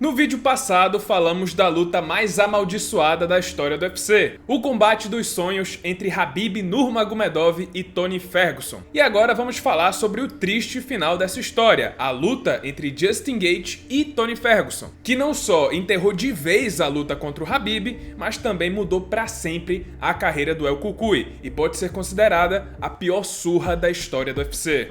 No vídeo passado falamos da luta mais amaldiçoada da história do UFC, o combate dos sonhos entre Khabib Nurmagomedov e Tony Ferguson. E agora vamos falar sobre o triste final dessa história, a luta entre Justin Gaethje e Tony Ferguson, que não só enterrou de vez a luta contra o Khabib, mas também mudou para sempre a carreira do El Cucuy e pode ser considerada a pior surra da história do UFC.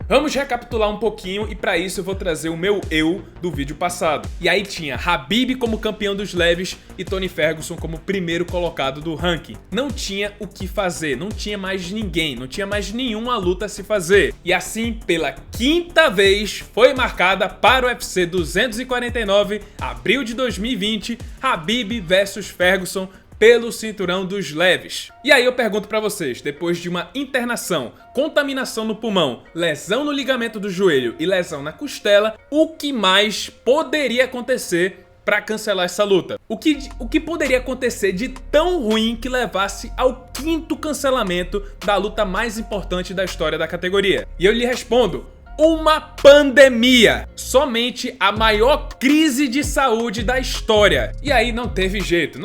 Vamos recapitular um pouquinho e para isso eu vou trazer o meu eu do vídeo passado. E aí tinha Khabib como campeão dos leves e Tony Ferguson como primeiro colocado do ranking. Não tinha o que fazer, não tinha mais ninguém, não tinha mais nenhuma luta a se fazer. E assim, pela quinta vez, foi marcada para o UFC 249, abril de 2020, Khabib versus Ferguson pelo cinturão dos leves. E aí eu pergunto pra vocês, depois de uma internação, contaminação no pulmão, lesão no ligamento do joelho e lesão na costela, o que mais poderia acontecer pra cancelar essa luta? O que poderia acontecer de tão ruim que levasse ao quinto cancelamento da luta mais importante da história da categoria? E eu lhe respondo: uma pandemia! Somente a maior crise de saúde da história. E aí não teve jeito.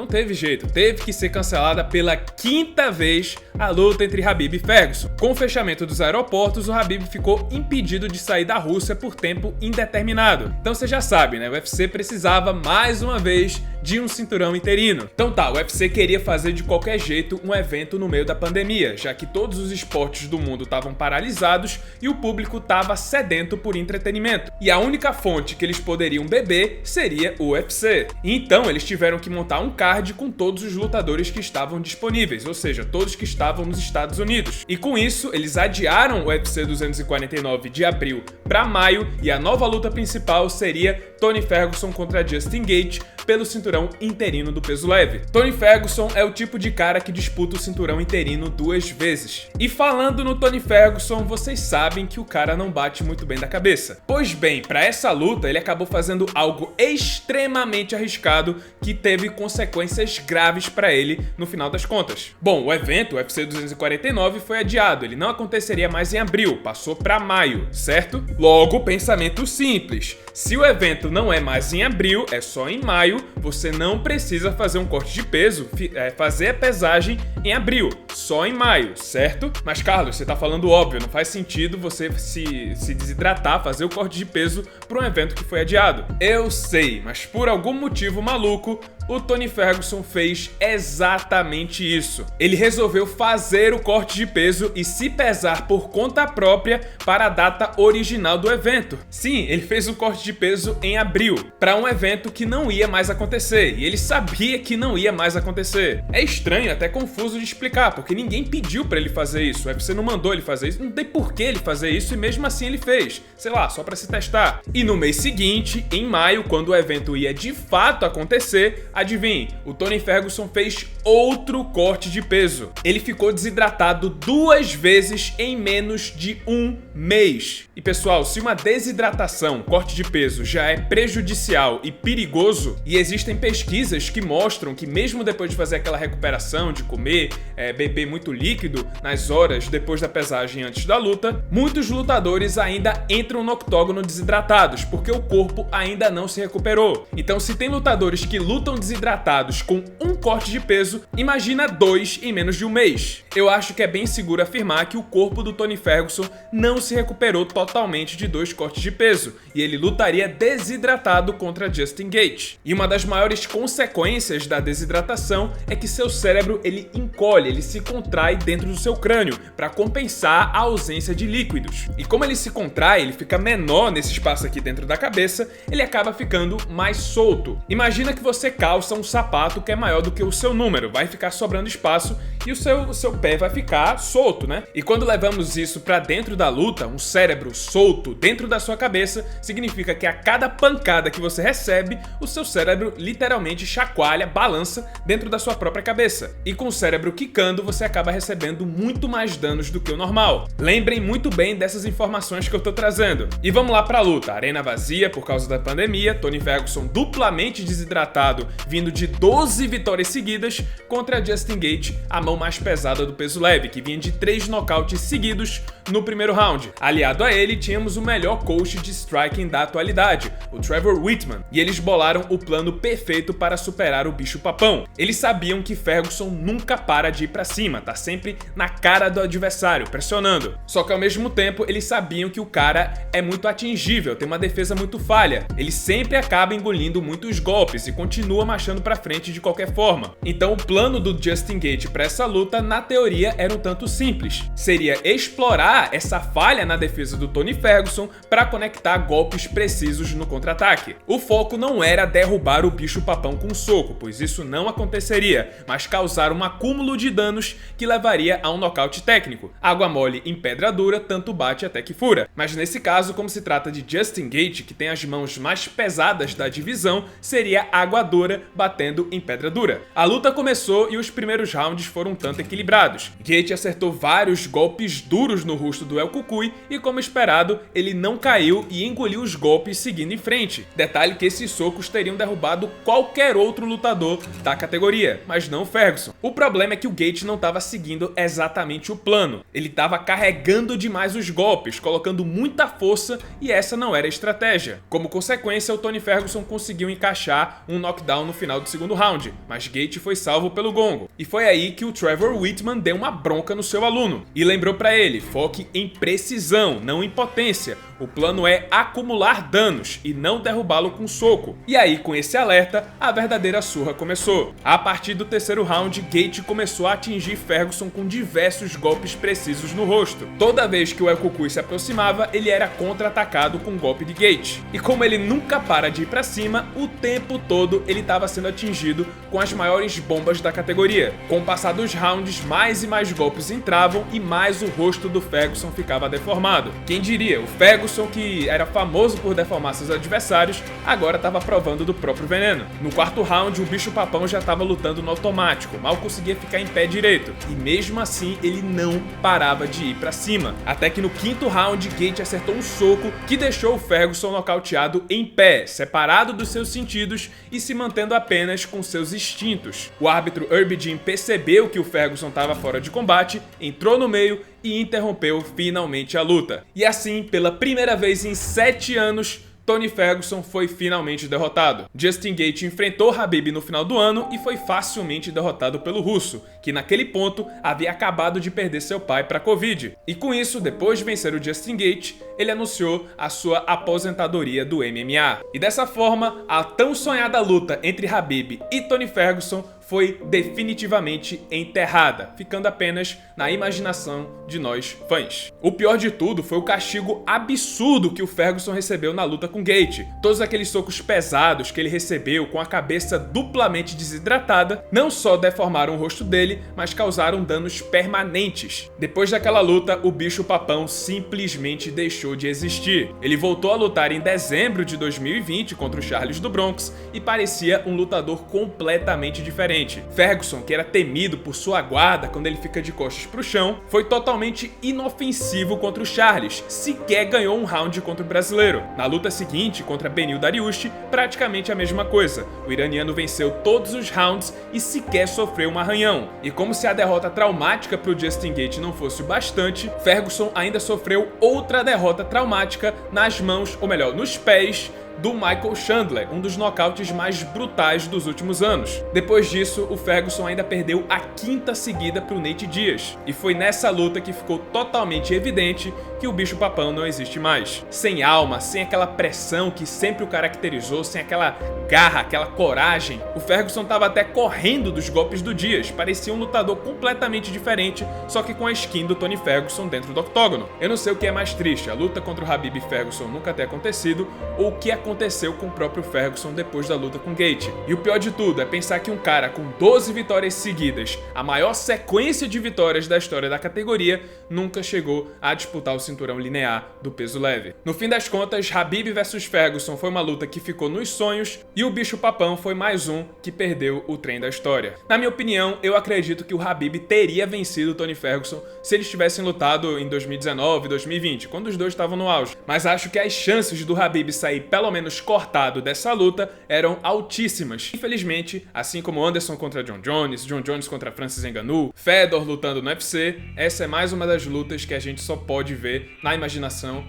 Teve que ser cancelada pela quinta vez a luta entre Khabib e Ferguson. Com o fechamento dos aeroportos, o Khabib ficou impedido de sair da Rússia por tempo indeterminado. Então você já sabe, né? O UFC precisava mais uma vez de um cinturão interino. Então tá, o UFC queria fazer de qualquer jeito um evento no meio da pandemia, já que todos os esportes do mundo estavam paralisados e o público estava sedento por entretenimento. E a única fonte que eles poderiam beber seria o UFC. Então eles tiveram que montar um card com todos os lutadores que estavam disponíveis, ou seja, todos que estavam nos Estados Unidos. E com isso, eles adiaram o UFC 249 de abril para maio e a nova luta principal seria Tony Ferguson contra Justin Gaethje pelo cinturão interino do peso leve. Tony Ferguson é o tipo de cara que disputa o cinturão interino 2 vezes. E falando no Tony Ferguson, vocês sabem que o cara não bate muito bem da cabeça. Pois bem, para essa luta ele acabou fazendo algo extremamente arriscado que teve consequências graves para ele no final das contas. Bom, o evento, o UFC 249, foi adiado, ele não aconteceria mais em abril, passou para maio, certo? Logo, pensamento simples: se o evento não é mais em abril, é só em maio, você não precisa fazer um corte de peso, fazer a pesagem em abril, só em maio, certo? Mas Carlos, você tá falando óbvio, não faz sentido você se desidratar, fazer o corte de peso para um evento que foi adiado. Eu sei, mas por algum motivo maluco, o Tony Ferguson fez exatamente isso. Ele resolveu fazer o corte de peso e se pesar por conta própria para a data original do evento. Sim, ele fez o corte de peso em abril, para um evento que não ia mais acontecer, e ele sabia que não ia mais acontecer. É estranho, até confuso de explicar, porque ninguém pediu para ele fazer isso, o UFC não mandou ele fazer isso, não tem por que ele fazer isso, e mesmo assim ele fez, sei lá, só para se testar. E no mês seguinte, em maio, quando o evento ia de fato acontecer, adivinhe, o Tony Ferguson fez outro corte de peso. Ele ficou desidratado 2 vezes em menos de um mês. E pessoal, se uma desidratação, corte de peso, já é prejudicial e perigoso, e existem pesquisas que mostram que mesmo depois de fazer aquela recuperação, de comer, beber muito líquido nas horas depois da pesagem antes da luta, muitos lutadores ainda entram no octógono desidratados, porque o corpo ainda não se recuperou. Então se tem lutadores que lutam desidratados com um corte de peso, imagina 2 em menos de um mês. Eu acho que é bem seguro afirmar que o corpo do Tony Ferguson não se recuperou totalmente de 2 cortes de peso, e ele lutaria desidratado contra Justin Gaethje. E uma das maiores consequências da desidratação é que seu cérebro ele encolhe, ele se contrai dentro do seu crânio para compensar a ausência de líquidos. E como ele se contrai, ele fica menor nesse espaço aqui dentro da cabeça, ele acaba ficando mais solto. Imagina que você calça um sapato que é maior do que o seu número, vai ficar sobrando espaço e o seu pé vai ficar solto, né? E quando levamos isso para dentro da luta, um cérebro solto dentro da sua cabeça, significa que a cada pancada que você recebe, o seu cérebro literalmente chacoalha, balança dentro da sua própria cabeça. E com o cérebro quicando, você acaba recebendo muito mais danos do que o normal. Lembrem muito bem dessas informações que eu tô trazendo. E vamos lá pra luta. Arena vazia por causa da pandemia, Tony Ferguson duplamente desidratado, vindo de 12 vitórias seguidas, contra Justin Gaethje, a mão mais pesada do peso leve, que vinha de 3 nocautes seguidos no primeiro round. Aliado a ele, tínhamos o melhor coach de striking da atualidade, o Trevor Wittman, e eles bolaram o plano perfeito para superar o bicho-papão. Eles sabiam que Ferguson nunca para de ir pra cima, tá sempre na cara do adversário, pressionando. Só que ao mesmo tempo, eles sabiam que o cara é muito atingível, tem uma defesa muito falha. Ele sempre acaba engolindo muitos golpes e continua marchando pra frente de qualquer forma. Então o plano do Justin Gaethje para essa luta, na teoria, era um tanto simples. Seria explorar essa falha na defesa do Tony Ferguson para conectar golpes precisos no contra-ataque. O foco não era derrubar o bicho-papão com um soco, pois isso não aconteceria, mas causar um acúmulo de danos que levaria a um nocaute técnico. Água mole em pedra dura, tanto bate até que fura. Mas nesse caso, como se trata de Justin Gaethje, que tem as mãos mais pesadas da divisão, seria água dura batendo em pedra dura. A luta começou e os primeiros rounds foram um tanto equilibrados. Gaethje acertou vários golpes duros no rosto do El Cucuy e, como esperado, ele não caiu e engoliu os golpes seguindo em frente. Detalhe que esses socos teriam derrubado qualquer outro lutador da categoria, mas não Ferguson. O problema é que o Gaethje não estava seguindo exatamente o plano. Ele estava carregando demais os golpes, colocando muita força, e essa não era a estratégia. Como consequência, o Tony Ferguson conseguiu encaixar um knockdown no final do segundo round, mas Gaethje foi salvo pelo gongo. E foi aí que o Trevor Wittman deu uma bronca no seu aluno e lembrou para ele: foque em precisão, não em potência. O plano é acumular danos e não derrubá-lo com soco. E aí, com esse alerta, a verdadeira surra começou. A partir do terceiro round, Gaethje começou a atingir Ferguson com diversos golpes precisos no rosto. Toda vez que o El Cucuy se aproximava, ele era contra-atacado com um golpe de Gaethje. E como ele nunca para de ir pra cima, o tempo todo ele estava sendo atingido com as maiores bombas da categoria. Com o passar dos rounds, mais e mais golpes entravam e mais o rosto do Ferguson ficava deformado. Quem diria, o Ferguson, que era famoso por deformar seus adversários, agora estava provando do próprio veneno. No quarto round, o bicho-papão já estava lutando no automático, mal conseguia ficar em pé direito, e mesmo assim ele não parava de ir pra cima. Até que no quinto round, Gaethje acertou um soco que deixou o Ferguson nocauteado em pé, separado dos seus sentidos e se mantendo apenas com seus instintos. O árbitro Herbie Jean percebeu que o Ferguson estava fora de combate, entrou no meio e interrompeu finalmente a luta. E assim, pela primeira vez em 7 anos, Tony Ferguson foi finalmente derrotado. Justin Gaethje enfrentou Khabib no final do ano e foi facilmente derrotado pelo russo, que naquele ponto havia acabado de perder seu pai para Covid. E com isso, depois de vencer o Justin Gaethje, ele anunciou a sua aposentadoria do MMA. E dessa forma, a tão sonhada luta entre Khabib e Tony Ferguson foi definitivamente enterrada, ficando apenas na imaginação de nós fãs. O pior de tudo foi o castigo absurdo que o Ferguson recebeu na luta com Gaethje. Todos aqueles socos pesados que ele recebeu com a cabeça duplamente desidratada não só deformaram o rosto dele, mas causaram danos permanentes. Depois daquela luta, o bicho-papão simplesmente deixou de existir. Ele voltou a lutar em dezembro de 2020 contra o Charles do Bronx e parecia um lutador completamente diferente. Ferguson, que era temido por sua guarda quando ele fica de costas pro chão, foi totalmente inofensivo contra o Charles, sequer ganhou um round contra o brasileiro. Na luta seguinte, contra Beneil Dariush, praticamente a mesma coisa. O iraniano venceu todos os rounds e sequer sofreu um arranhão. E como se a derrota traumática pro Justin Gaethje não fosse o bastante, Ferguson ainda sofreu outra derrota traumática nas mãos, ou melhor, nos pés, do Michael Chandler, um dos nocautes mais brutais dos últimos anos. Depois disso, o Ferguson ainda perdeu a 5ª seguida para o Nate Diaz. E foi nessa luta que ficou totalmente evidente que o bicho-papão não existe mais. Sem alma, sem aquela pressão que sempre o caracterizou, sem aquela garra, aquela coragem. O Ferguson estava até correndo dos golpes do Diaz, parecia um lutador completamente diferente, só que com a skin do Tony Ferguson dentro do octógono. Eu não sei o que é mais triste, a luta contra o Khabib Ferguson nunca ter acontecido, ou o que aconteceu com o próprio Ferguson depois da luta com Gaethje. E o pior de tudo é pensar que um cara com 12 vitórias seguidas, a maior sequência de vitórias da história da categoria, nunca chegou a disputar o cinturão linear do peso leve. No fim das contas, Khabib vs Ferguson foi uma luta que ficou nos sonhos e o bicho-papão foi mais um que perdeu o trem da história. Na minha opinião, eu acredito que o Khabib teria vencido o Tony Ferguson se eles tivessem lutado em 2019 e 2020, quando os dois estavam no auge. Mas acho que as chances do Khabib sair pelo menos menos cortado dessa luta eram altíssimas. Infelizmente, assim como Anderson contra John Jones contra Francis Ngannou, Fedor lutando no UFC, essa é mais uma das lutas que a gente só pode ver na imaginação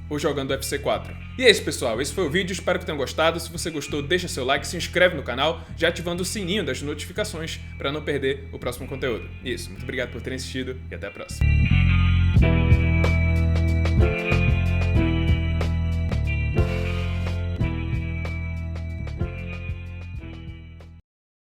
ou jogando UFC 4. E é isso, pessoal, esse foi o vídeo, espero que tenham gostado. Se você gostou, deixa seu like, se inscreve no canal, já ativando o sininho das notificações para não perder o próximo conteúdo. Isso, muito obrigado por terem assistido e até a próxima.